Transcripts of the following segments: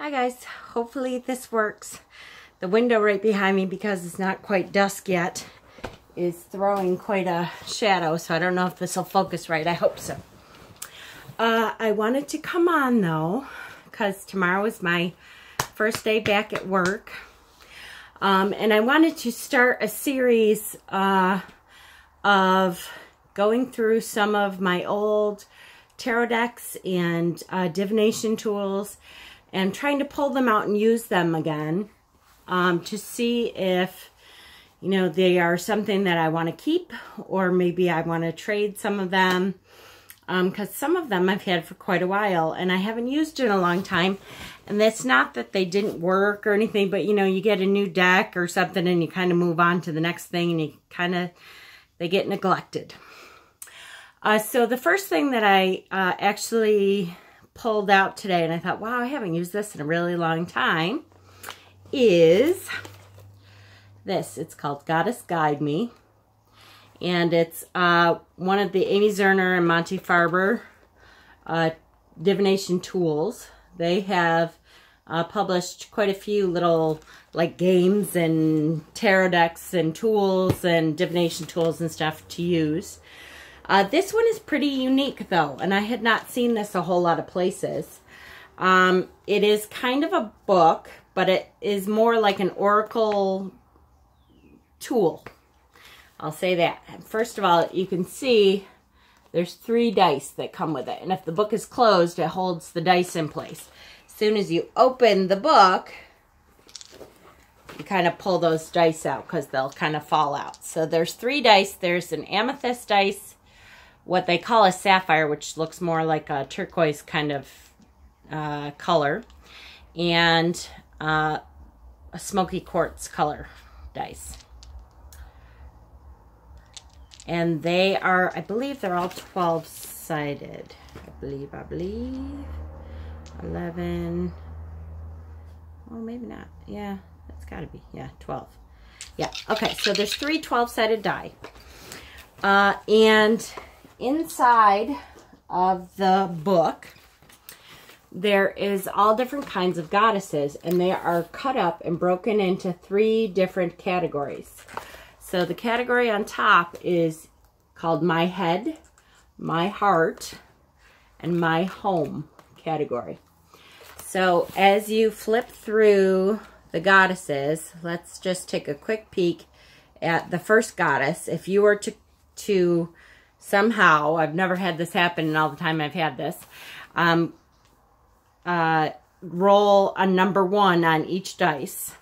Hi guys, hopefully this works. The window right behind me, because it's not quite dusk yet, is throwing quite a shadow, so I don't know if this will focus right. I hope so. I wanted to come on though, because tomorrow is my first day back at work. And I wanted to start a series of going through some of my old tarot decks and divination tools and trying to pull them out and use them again to see if, you know, they are something that I want to keep, or maybe I want to trade some of them, because some of them I've had for quite a while and I haven't used in a long time. And that's not that they didn't work or anything, but you know, you get a new deck or something and you kind of move on to the next thing and you kind of, they get neglected. So the first thing that I actually pulled out today, and I thought, wow, I haven't used this in a really long time, is this. It's called Goddess Guide Me. And it's one of the Amy Zerner and Monte Farber divination tools. They have published quite a few little like games and tarot decks and tools and divination tools and stuff to use. This one is pretty unique though, and I had not seen this a whole lot of places. It is kind of a book, but it is more like an oracle tool. I'll say that. First of all, you can see there's 3 dice that come with it, and if the book is closed, it holds the dice in place. As soon as you open the book, you kind of pull those dice out because they'll kind of fall out. So there's 3 dice. There's an amethyst dice, what they call a sapphire, which looks more like a turquoise kind of color, and a smoky quartz color dice. And they are, I believe they're all 12-sided. I believe. 11. Oh, maybe not. Yeah, that's got to be. Yeah, 12. Yeah, okay, so there's 3 12-sided die. And inside of the book, there is all different kinds of goddesses, and they are cut up and broken into 3 different categories. So the category on top is called My Head, My Heart, and My Home category. So as you flip through the goddesses, let's just take a quick peek at the first goddess. If you were to somehow, I've never had this happen in all the time I've had this, roll a number 1 on each dice,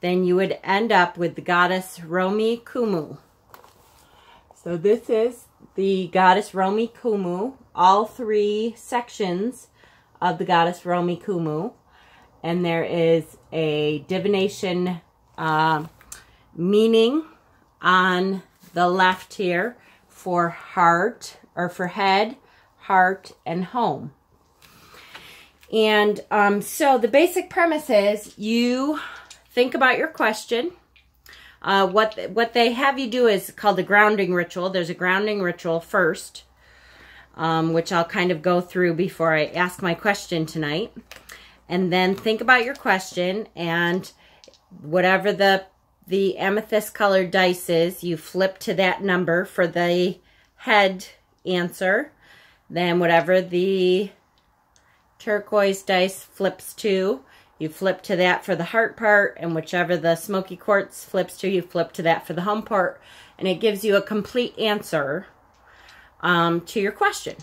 then you would end up with the goddess Romy Kumu. So this is the goddess Romy Kumu, all 3 sections of the goddess Romy Kumu. And there is a divination meaning on the left here for heart, or for head, heart, and home. And so the basic premise is you think about your question. What they have you do is called a grounding ritual. There's a grounding ritual first, which I'll kind of go through before I ask my question tonight. And then think about your question, and whatever the amethyst colored dice is, you flip to that number for the head answer. Then whatever the turquoise dice flips to, you flip to that for the heart part, and whichever the smoky quartz flips to, you flip to that for the home part, and it gives you a complete answer to your question.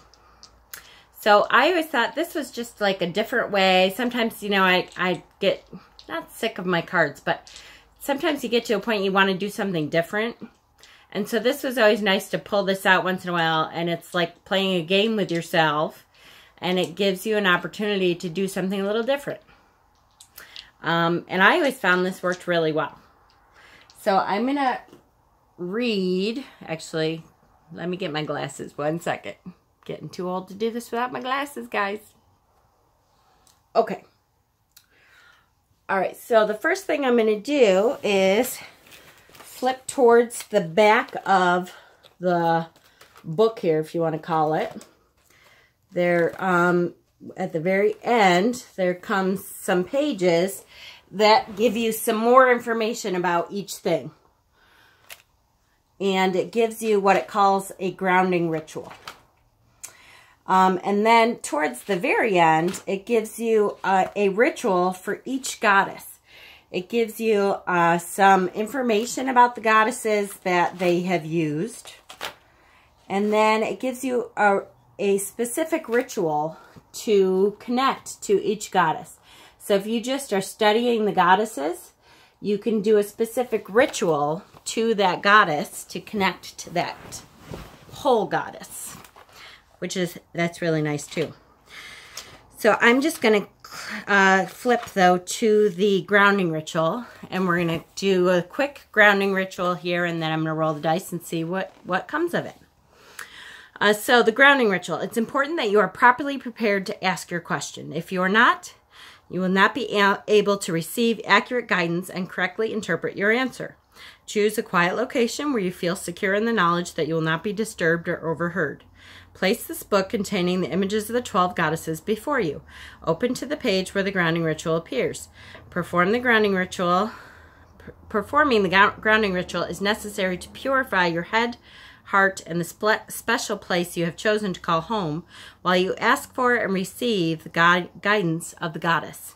So I always thought this was just like a different way. Sometimes, you know, I get not sick of my cards, but sometimes you get to a point you want to do something different. And so this was always nice to pull this out once in a while, and it's like playing a game with yourself, and it gives you an opportunity to do something a little different. And I always found this worked really well. So I'm going to read, actually, let me get my glasses 1 second. Getting too old to do this without my glasses, guys. Okay. All right, so the first thing I'm going to do is flip towards the back of the book here, if you want to call it. There at the very end, there comes some pages that give you some more information about each thing. And it gives you what it calls a grounding ritual. And then towards the very end, it gives you a ritual for each goddess. It gives you some information about the goddesses that they have used. And then it gives you a specific ritual to connect to each goddess. So if you just are studying the goddesses, you can do a specific ritual to that goddess to connect to that whole goddess, that's really nice too. So I'm just going to flip though to the grounding ritual, and we're going to do a quick grounding ritual here, and then I'm going to roll the dice and see what comes of it. So the grounding ritual, it's important that you are properly prepared to ask your question. If you are not, you will not be able to receive accurate guidance and correctly interpret your answer. Choose a quiet location where you feel secure in the knowledge that you will not be disturbed or overheard. Place this book containing the images of the 12 goddesses before you. Open to the page where the grounding ritual appears. Performing the grounding ritual is necessary to purify your head, heart, and the special place you have chosen to call home while you ask for and receive the guidance of the goddess.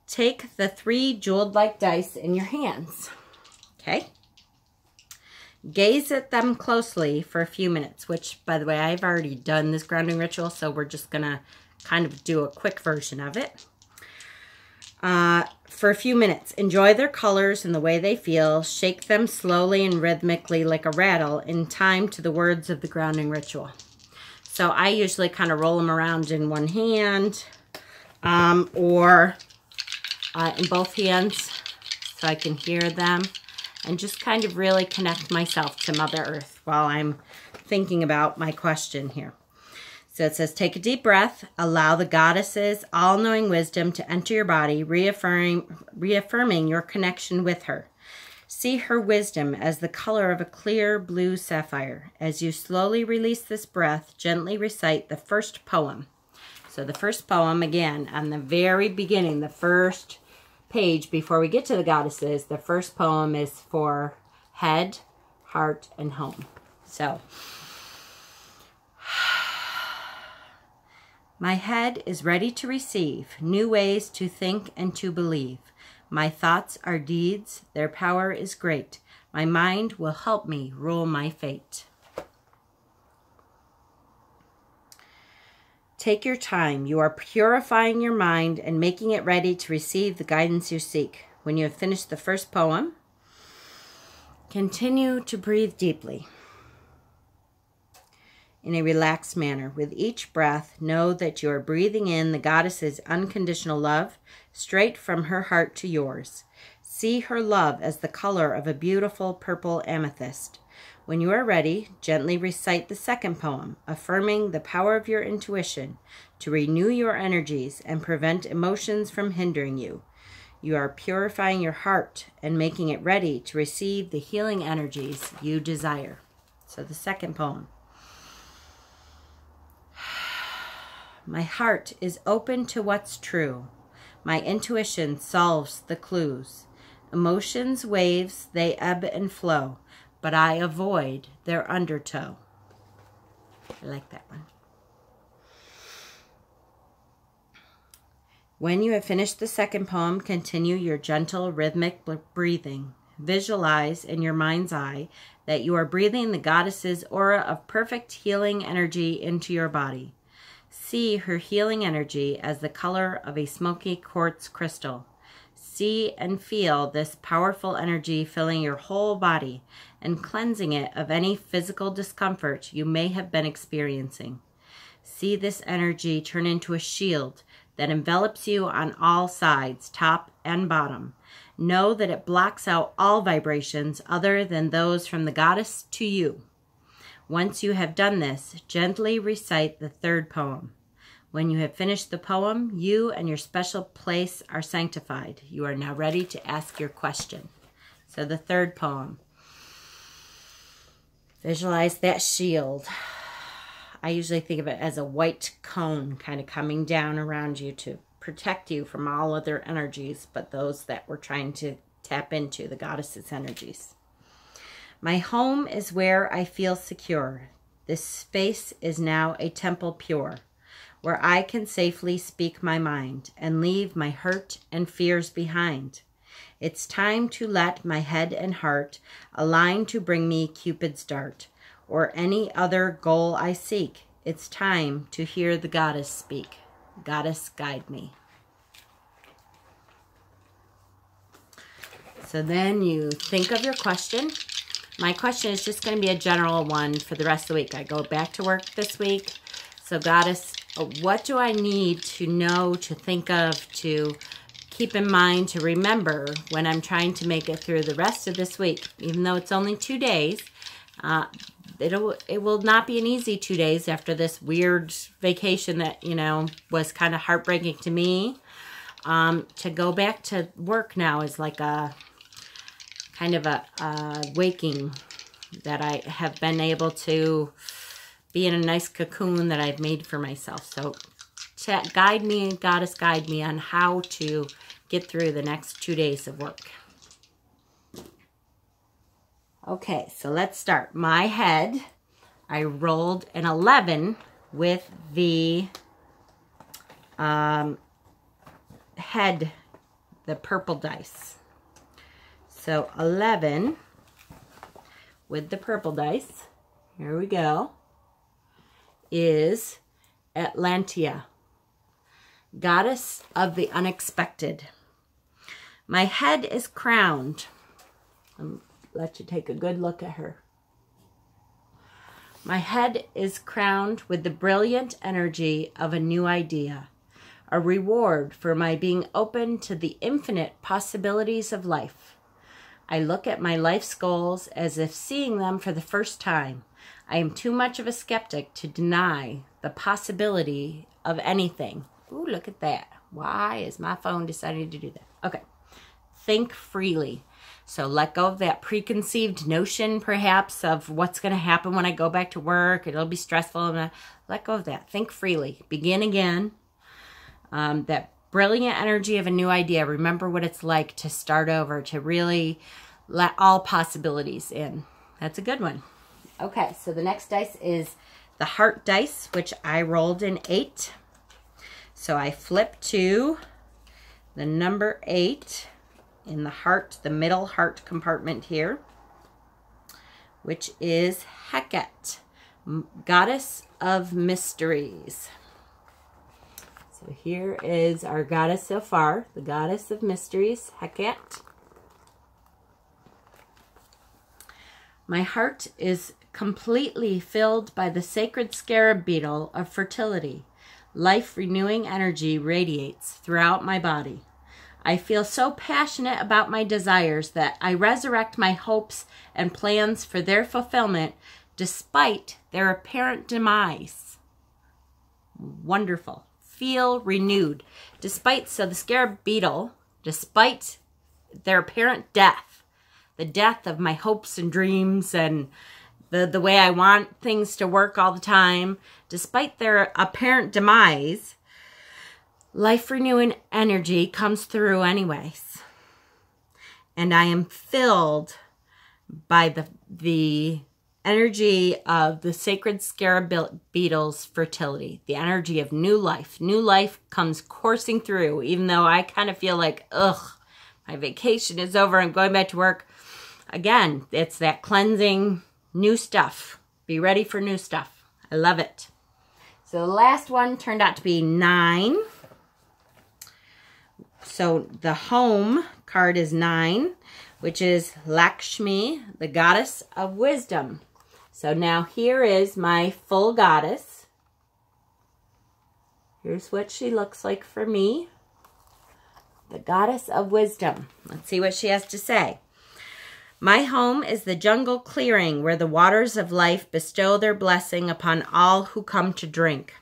Take the 3 jeweled-like dice in your hands. Okay? Gaze at them closely for a few minutes, which, by the way, I've already done this grounding ritual, so we're just going to kind of do a quick version of it. For a few minutes, enjoy their colors and the way they feel. Shake them slowly and rhythmically like a rattle in time to the words of the grounding ritual. So I usually kind of roll them around in one hand or in both hands so I can hear them, and just kind of really connect myself to Mother Earth while I'm thinking about my question here. So it says, take a deep breath, allow the goddess's all-knowing wisdom to enter your body, reaffirming your connection with her. See her wisdom as the color of a clear blue sapphire. As you slowly release this breath, gently recite the first poem. So the first poem, again, on the very beginning, the first page before we get to the goddesses, the first poem is for head, heart, and home. So, my head is ready to receive new ways to think and to believe. My thoughts are deeds, their power is great. My mind will help me rule my fate. Take your time. You are purifying your mind and making it ready to receive the guidance you seek. When you have finished the first poem, continue to breathe deeply in a relaxed manner. With each breath, know that you are breathing in the goddess's unconditional love straight from her heart to yours. See her love as the color of a beautiful purple amethyst. When you are ready, gently recite the second poem, affirming the power of your intuition to renew your energies and prevent emotions from hindering you. You are purifying your heart and making it ready to receive the healing energies you desire. So the second poem. My heart is open to what's true. My intuition solves the clues. Emotions, waves, they ebb and flow, but I avoid their undertow. I like that one. When you have finished the second poem, continue your gentle rhythmic breathing. Visualize in your mind's eye that you are breathing the goddess's aura of perfect healing energy into your body. See her healing energy as the color of a smoky quartz crystal. See and feel this powerful energy filling your whole body and cleansing it of any physical discomfort you may have been experiencing. See this energy turn into a shield that envelops you on all sides, top and bottom. Know that it blocks out all vibrations other than those from the goddess to you. Once you have done this, gently recite the third poem. When you have finished the poem, you and your special place are sanctified. You are now ready to ask your question. So the third poem. Visualize that shield. I usually think of it as a white cone kind of coming down around you to protect you from all other energies, but those that we're trying to tap into, the goddess's energies. My home is where I feel secure. This space is now a temple pure, where I can safely speak my mind and leave my hurt and fears behind. It's time to let my head and heart align to bring me Cupid's dart, or any other goal I seek. It's time to hear the goddess speak. Goddess, guide me. So then you think of your question. My question is just going to be a general one for the rest of the week. I go back to work this week. So goddess, what do I need to know, to think of, to keep in mind, to remember when I'm trying to make it through the rest of this week? Even though it's only 2 days, it will not be an easy 2 days after this weird vacation that, you know, was kind of heartbreaking to me. To go back to work now is like a kind of a waking, that I have been able to be in a nice cocoon that I've made for myself. So guide me, goddess, guide me on how to get through the next 2 days of work. Okay, so let's start. My head, I rolled an 11 with the head, the purple dice. So 11 with the purple dice, here we go, is Atlantia, goddess of the unexpected. My head is crowned. I'll let you take a good look at her. My head is crowned with the brilliant energy of a new idea, a reward for my being open to the infinite possibilities of life. I look at my life's goals as if seeing them for the first time. I am too much of a skeptic to deny the possibility of anything. Ooh, look at that. Why is my phone deciding to do that? Okay. Think freely. So let go of that preconceived notion, perhaps, of what's going to happen when I go back to work. It'll be stressful. Let go of that. Think freely. Begin again. That brilliant energy of a new idea. Remember what it's like to start over, to really let all possibilities in. That's a good one. Okay, so the next dice is the heart dice, which I rolled an 8. So I flip to the number 8 in the heart, the middle heart compartment here, which is Hecate, goddess of mysteries. So here is our goddess so far, the goddess of mysteries, Hecate. My heart is completely filled by the sacred scarab beetle of fertility. Life-renewing energy radiates throughout my body. I feel so passionate about my desires that I resurrect my hopes and plans for their fulfillment despite their apparent demise. Wonderful. Feel renewed. So the scarab beetle, despite their apparent death, the death of my hopes and dreams and the way I want things to work all the time, despite their apparent demise, life-renewing energy comes through anyways. And I am filled by the energy of the sacred scarab beetle's fertility, the energy of new life. New life comes coursing through, even though I kind of feel like, ugh, my vacation is over, I'm going back to work. Again, it's that cleansing, new stuff. Be ready for new stuff. I love it. So the last one turned out to be 9. So the home card is 9, which is Laxmi, the goddess of wisdom. So now here is my full goddess. Here's what she looks like for me. The goddess of wisdom. Let's see what she has to say. My home is the jungle clearing where the waters of life bestow their blessing upon all who come to drink.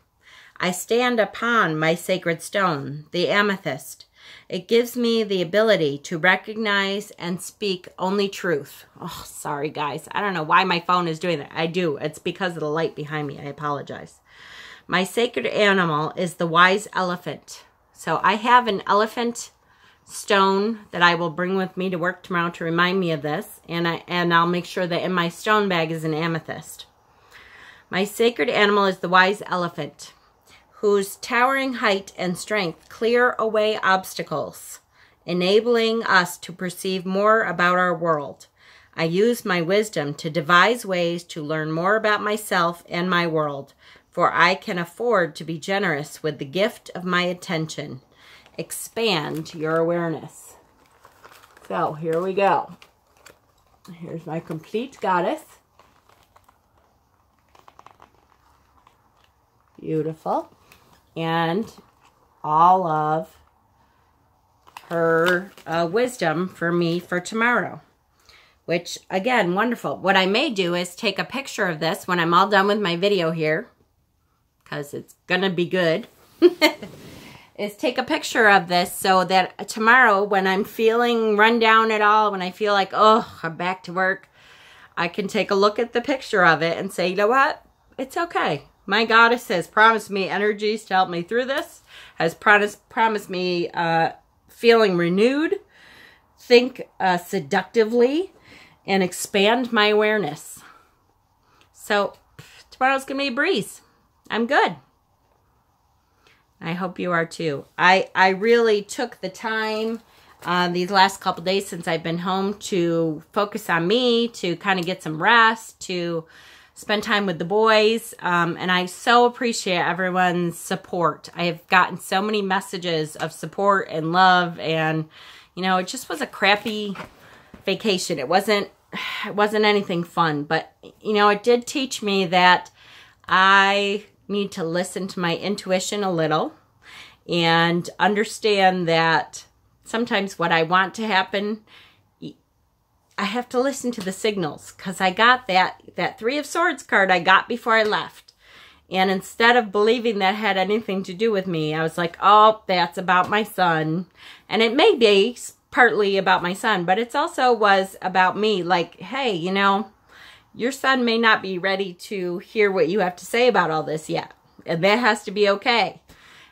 I stand upon my sacred stone, the amethyst, It gives me the ability to recognize and speak only truth. Oh, sorry, guys. I don't know why my phone is doing that. I do. It's because of the light behind me. I apologize. My sacred animal is the wise elephant. So I have an elephant stone that I will bring with me to work tomorrow to remind me of this. And I'll make sure that in my stone bag is an amethyst. My sacred animal is the wise elephant, whose towering height and strength clear away obstacles, enabling us to perceive more about our world. I use my wisdom to devise ways to learn more about myself and my world, for I can afford to be generous with the gift of my attention. Expand your awareness. So here we go. Here's my complete goddess. Beautiful. And all of her wisdom for me for tomorrow. Which, again, wonderful. What I may do is take a picture of this when I'm all done with my video here, because it's going to be good, is take a picture of this so that tomorrow when I'm feeling run down at all, when I feel like, oh, I'm back to work, I can take a look at the picture of it and say, you know what? It's okay. My goddess has promised me energies to help me through this, has promised me feeling renewed, think seductively, and expand my awareness. So tomorrow's going to be a breeze. I'm good. I hope you are too. I really took the time these last couple days since I've been home to focus on me, to kind of get some rest, to spend time with the boys, and I so appreciate everyone's support. I have gotten so many messages of support and love, and you know, it just was a crappy vacation. It wasn't anything fun, but you know, it did teach me that I need to listen to my intuition a little and understand that sometimes what I want to happen, I have to listen to the signals, because I got that Three of Swords card I got before I left. And instead of believing that had anything to do with me, I was like, oh, that's about my son. And it may be partly about my son, but it also was about me. Like, hey, you know, your son may not be ready to hear what you have to say about all this yet. And that has to be okay.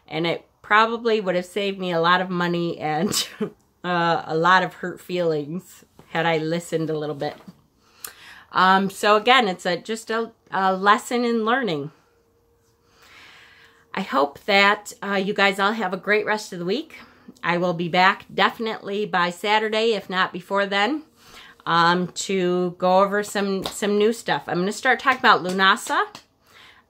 And it probably would have saved me a lot of money and a lot of hurt feelings had I listened a little bit. So again, it's just a lesson in learning. I hope that you guys all have a great rest of the week. I will be back definitely by Saturday, if not before then, to go over some new stuff. I'm going to start talking about Lunasa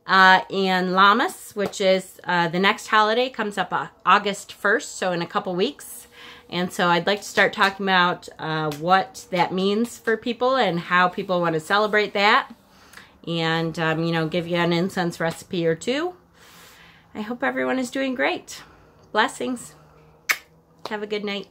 and Lammas, which is the next holiday. Comes up August 1st, so in a couple weeks. And so I'd like to start talking about what that means for people and how people want to celebrate that. And, you know, give you an incense recipe or two. I hope everyone is doing great. Blessings. Have a good night.